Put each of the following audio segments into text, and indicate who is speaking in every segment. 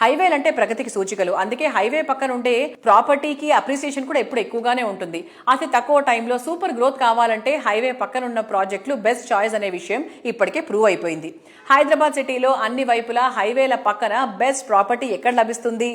Speaker 1: హైవేలు అంటే ప్రగతికి సూచికలు. అందుకే హైవే పక్కన ఉండే ప్రాపర్టీకి అప్రిసియేషన్ కూడా ఎప్పుడు ఎక్కువగానే ఉంటుంది. అతి తక్కువ టైంలో సూపర్ గ్రోత్ కావాలంటే హైవే పక్కన ఉన్న ప్రాజెక్టులు బెస్ట్ చాయిస్ అనే విషయం ఇప్పటికే ప్రూవ్ అయిపోయింది. హైదరాబాద్ సిటీలో అన్ని వైపులా హైవేల పక్కన బెస్ట్ ప్రాపర్టీ ఎక్కడ లభిస్తుంది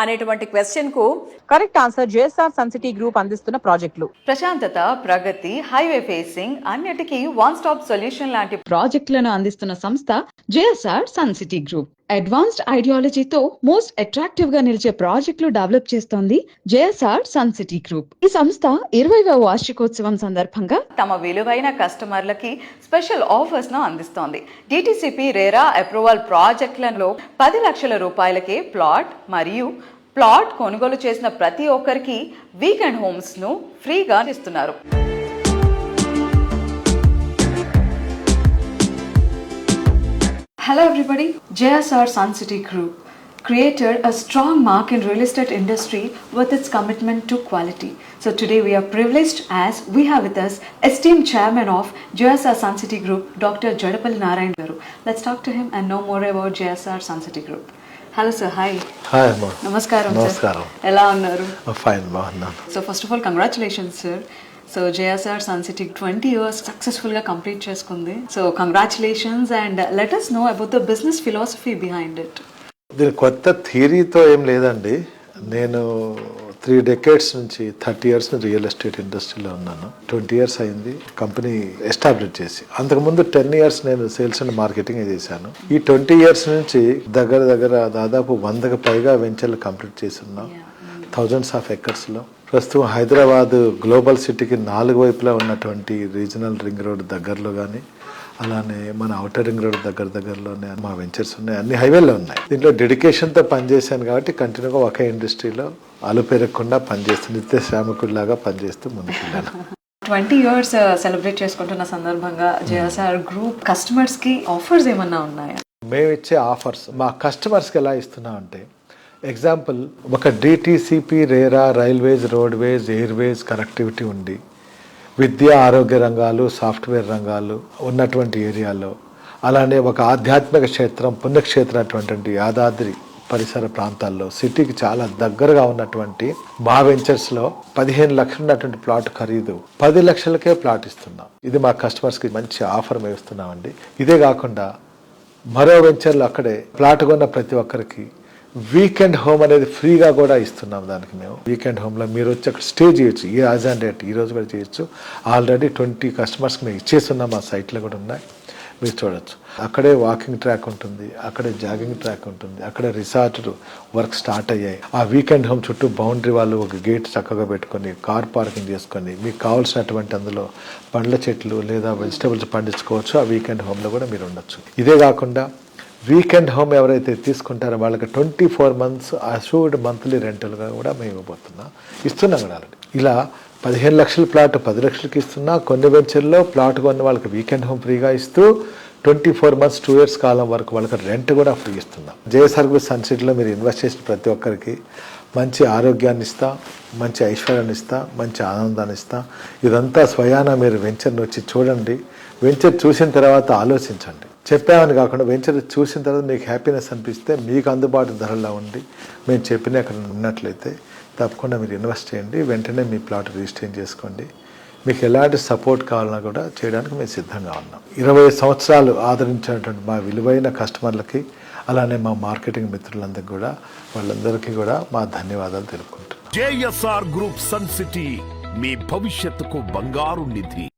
Speaker 1: అనేటువంటి క్వశ్చన్ కు correct answer JSR Sun City Group అందిస్తున్న ప్రాజెక్టులు.
Speaker 2: ప్రశాంతత, ప్రగతి, హైవే ఫేసింగ్ అన్నిటికీ వన్ స్టాప్ సొల్యూషన్ లాంటి
Speaker 3: ప్రాజెక్టులను అందిస్తున్న సంస్థ JSR Sun City Group. Advanced ఐడియాలజీతో మోస్ట్ అట్రాక్టివ్ గా నిలిచే ప్రాజెక్టులు డెవలప్ చేస్తోంది జేఎస్ఆర్ సన్ సిటీ గ్రూప్. ఈ సంస్థ 20వ వార్షికోత్సవం సందర్భంగా
Speaker 2: తమ విలువైన కస్టమర్లకి స్పెషల్ ఆఫర్స్ ను అందిస్తోంది. డిటిసిపి రేరా అప్రూవల్ ప్రాజెక్టులలో 10 లక్షల రూపాయలకే ప్లాట్ మరియు ప్లాట్ కొనుగోలు చేసిన ప్రతి ఒక్కరికి వీకెండ్ హోమ్స్ ను ఫ్రీగా ఇస్తున్నారు. Hello everybody, JSR Sun City Group created a strong mark in real estate industry with its commitment to quality. So today we are privileged as we have with us esteemed chairman of JSR Sun City Group, Dr. Jadapalli Narayan Garu. Let's talk to him and know more about JSR Sun City Group. Hello sir, hi.
Speaker 4: Hi Amma.
Speaker 2: Namaskaram.
Speaker 4: Namaskaram.
Speaker 2: Ela unnaru?
Speaker 4: Fine, బాగున్నాను.
Speaker 2: So first of all, congratulations sir. So JSR Sun City 20 years సక్సెస్ఫుల్గా complete చేసుకుంది. So congratulations and let us know about the business philosophy behind it.
Speaker 4: దీని కొత్త థియరీతో ఏం లేదండి. నేను 3 decades నుంచి 30 years real estate ఇండస్ట్రీలో ఉన్నాను. 20 years అయింది కంపెనీ ఎస్టాబ్లిష్ చేసి. అంతకుముందు 10 years నేను సేల్స్ అండ్ మార్కెటింగ్ చేశాను. ఈ 20 years నుంచి దగ్గర దాదాపు 100కు పైగా వెంచర్లు కంప్లీట్ చేసి ఉన్నాం. థౌజండ్స్ ఆఫ్ ఎకర్స్లో. ప్రస్తుతం హైదరాబాద్ గ్లోబల్ సిటీకి 4 వైపులా ఉన్నటువంటి రీజనల్ రింగ్ రోడ్ దగ్గరలో కానీ, అలానే మన అవుటర్ రింగ్ రోడ్ దగ్గరలోనే మా వెంచర్స్ ఉన్నాయి. అన్ని హైవేల్లో ఉన్నాయి. దీంట్లో డెడికేషన్తో పనిచేశాను కాబట్టి కంటిన్యూగా ఒకే ఇండస్ట్రీలో అలుపెరగకుండా పనిచేస్తూ నిత్య శ్రామికుడిలాగా పనిచేస్తూ ముందుకెళ్ళాను.
Speaker 2: 20 years సెలబ్రేట్ చేసుకుంటున్న సందర్భంగా JSR గ్రూప్ కస్టమర్స్కి ఆఫర్స్ ఏమన్నా ఉన్నాయా?
Speaker 4: మేము ఇచ్చే ఆఫర్స్ మా కస్టమర్స్కి ఎలా ఇస్తున్నాం అంటే, ఎగ్జాంపుల్ ఒక DTCP RERA railways, roadways, Airways connectivity ఉండి విద్య, ఆరోగ్య రంగాలు, సాఫ్ట్వేర్ రంగాలు ఉన్నటువంటి ఏరియాలో, అలానే ఒక ఆధ్యాత్మిక క్షేత్రం, పుణ్యక్షేత్రం అటువంటి యాదాద్రి పరిసర ప్రాంతాల్లో సిటీకి చాలా దగ్గరగా ఉన్నటువంటి మా వెంచర్స్లో 15 లక్షలు ఉన్నటువంటి ప్లాట్ ఖరీదు 10 లక్షలకే ప్లాట్ ఇస్తున్నాం. ఇది మా కస్టమర్స్కి మంచి ఆఫర్ మేము ఇస్తున్నామండి. ఇదే కాకుండా మరో వెంచర్లో అక్కడే ప్లాట్ కొన్న ప్రతి ఒక్కరికి వీకెండ్ హోమ్ అనేది ఫ్రీగా కూడా ఇస్తున్నాం. దానికి మేము వీకెండ్ హోమ్లో మీరు వచ్చి అక్కడ స్టే చేయొచ్చు. ఈ యాజ్ అండ్ డేట్ ఈరోజు కూడా చేయొచ్చు. ఆల్రెడీ 20 కస్టమర్స్కి మేము ఇచ్చేస్తున్నాం. మా సైట్లో కూడా ఉన్నాయి, మీరు చూడొచ్చు. అక్కడే వాకింగ్ ట్రాక్ ఉంటుంది, అక్కడే జాగింగ్ ట్రాక్ ఉంటుంది, అక్కడే రిసార్ట్ వర్క్ స్టార్ట్ అయ్యాయి. ఆ వీకెండ్ హోమ్ చుట్టూ బౌండరీ వాళ్ళు ఒక గేట్ చక్కగా పెట్టుకొని కార్ పార్కింగ్ చేసుకొని మీకు కావాల్సినటువంటి అందులో పండ్ల చెట్లు లేదా వెజిటబుల్స్ పండించుకోవచ్చు. ఆ వీకెండ్ హోమ్లో కూడా మీరు ఉండొచ్చు. ఇదే కాకుండా వీకెండ్ హోమ్ ఎవరైతే తీసుకుంటారో వాళ్ళకి 24 months అష్యూర్డ్ మంత్లీ రెంటల్గా కూడా మేము ఇస్తున్నాం కూడా. ఇలా 15 లక్షల ప్లాట్ 10 లక్షలకి ఇస్తున్నా. కొన్ని వెంచర్లో ప్లాట్ కొన్న వాళ్ళకి వీకెండ్ హోమ్ ఫ్రీగా ఇస్తూ 24 months 2 years కాలం వరకు వాళ్ళకి రెంట్ కూడా ఫ్రీ ఇస్తున్నాం. JSR గ్రూప్ సన్ సిటీలో మీరు ఇన్వెస్ట్ చేసిన ప్రతి ఒక్కరికి మంచి ఆరోగ్యాన్ని ఇస్తా, మంచి ఐశ్వర్యాన్ని ఇస్తా, మంచి ఆనందాన్ని ఇస్తా. ఇదంతా స్వయాన మీరు వెంచర్ని వచ్చి చూడండి. వెంచర్ చూసిన తర్వాత ఆలోచించండి. చెప్పామని కాకుండా వెంచర్ చూసిన తర్వాత మీకు హ్యాపీనెస్ అనిపిస్తే, మీకు అందుబాటు ధరల్లో ఉండి మేము చెప్పిన అక్కడ ఉన్నట్లయితే తప్పకుండా మీరు ఇన్వెస్ట్ చేయండి. వెంటనే మీ ప్లాట్ రిజిస్టర్ చేసుకోండి. మీకు ఎలాంటి సపోర్ట్ కావాలన్నా కూడా చేయడానికి మేము సిద్ధంగా ఉన్నాం. 20 సంవత్సరాలు ఆదరించినటువంటి మా విలువైన కస్టమర్లకి, అలానే మా మార్కెటింగ్ మిత్రులందరికీ కూడా, వాళ్ళందరికీ కూడా మా ధన్యవాదాలు తెలుపుకుంటున్నాం.
Speaker 5: JSR గ్రూప్ సన్ సిటీ మీ భవిష్యత్తుకు బంగారు నిధి.